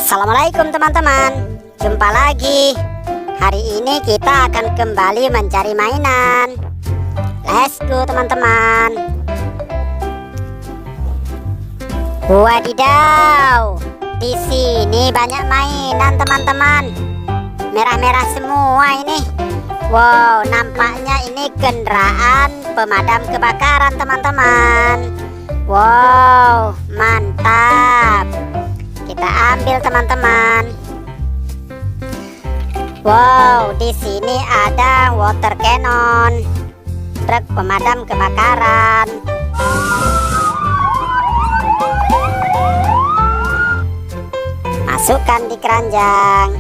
Assalamualaikum teman-teman, jumpa lagi. Hari ini kita akan kembali mencari mainan. Let's go teman-teman. Wadidaw, di sini banyak mainan teman-teman. Merah-merah semua ini. Wow, nampaknya ini kendaraan pemadam kebakaran teman-teman. Wow, mantap. Kita ambil teman-teman. Wow, di sini ada water cannon, truk pemadam kebakaran. Masukkan di keranjang.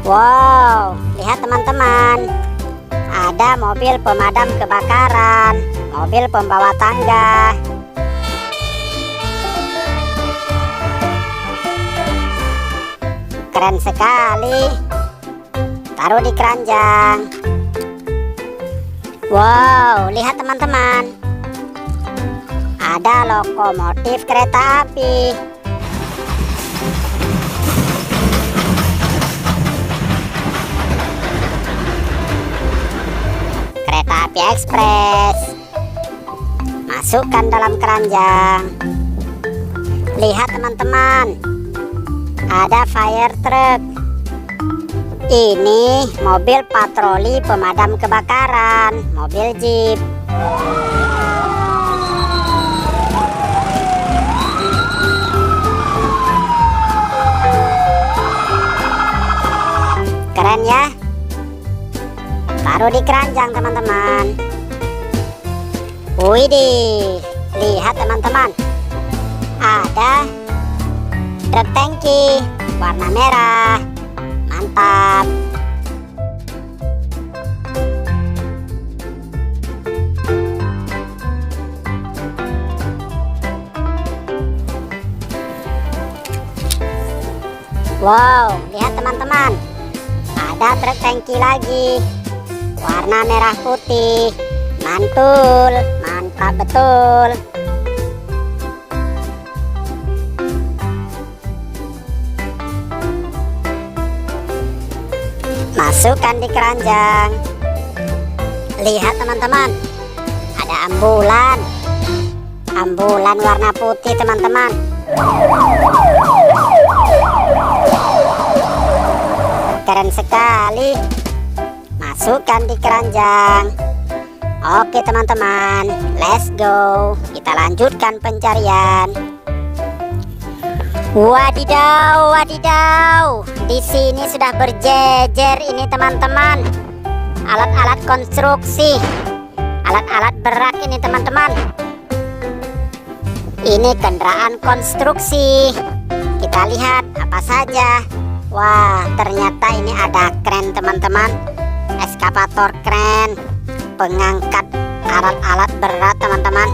Wow, lihat teman-teman. Ada mobil pemadam kebakaran, mobil pembawa tangga. Keren sekali. Taruh di keranjang. Wow, lihat teman-teman. Ada lokomotif kereta api. Kereta api ekspres. Masukkan dalam keranjang. Lihat teman-teman. Ada fire truck. Ini mobil patroli pemadam kebakaran, mobil jeep. Keren ya. Taruh di keranjang teman-teman. Widih, lihat teman-teman. Ada truk tangki warna merah. Mantap. Wow, lihat teman-teman. Ada truk tangki lagi. Warna merah putih. Mantul, mantap betul. Masukkan di keranjang. Lihat teman-teman. Ada ambulan. Ambulan warna putih teman-teman. Keren sekali. Masukkan di keranjang. Oke teman-teman, let's go. Kita lanjutkan pencarian. Wadidaw, wadidaw. Di sini sudah berjejer ini teman-teman. Alat-alat konstruksi, alat-alat berat ini teman-teman. Ini kendaraan konstruksi. Kita lihat apa saja. Wah, ternyata ini ada kren teman-teman. Eskavator kren, pengangkat alat-alat berat teman-teman.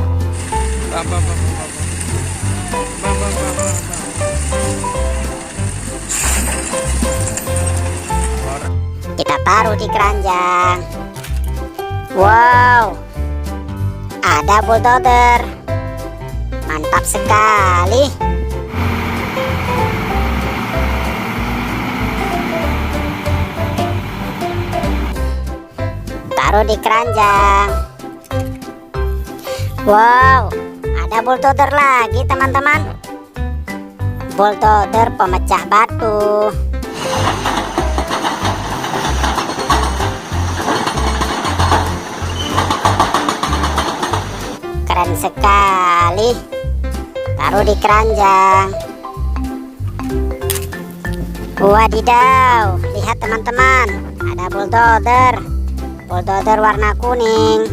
Kita taruh di keranjang. Wow, ada bulldozer. Mantap sekali. Taruh di keranjang. Wow, ada bulldozer lagi teman-teman. Bulldozer pemecah batu. Keren sekali. Taruh di keranjang. Wadidaw, lihat teman-teman. Ada bulldozer. Bulldozer warna kuning.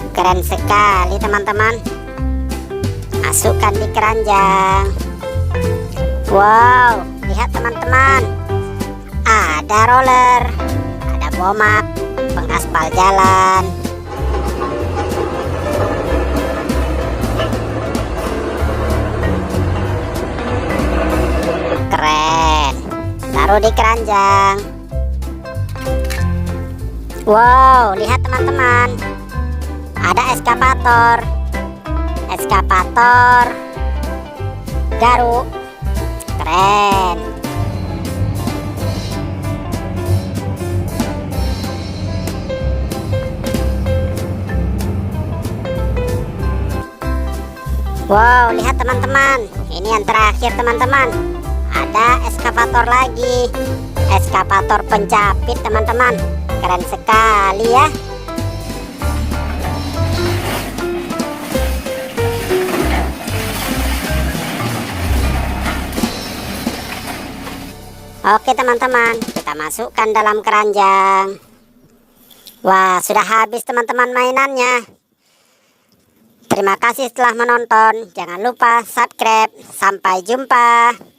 Keren sekali teman-teman. Masukkan di keranjang. Wow, lihat teman-teman. Ada roller, ada bomak, pengaspal jalan. Keren. Taruh di keranjang. Wow, lihat teman-teman. Ada eskavator. Eskavator garuk. Keren. Wow, lihat teman-teman. Ini yang terakhir teman-teman. Ada eskavator lagi. Eskavator pencapit teman-teman. Keren sekali ya. Oke teman-teman, kita masukkan dalam keranjang. Wah, sudah habis teman-teman mainannya. Terima kasih telah menonton. Jangan lupa subscribe. Sampai jumpa.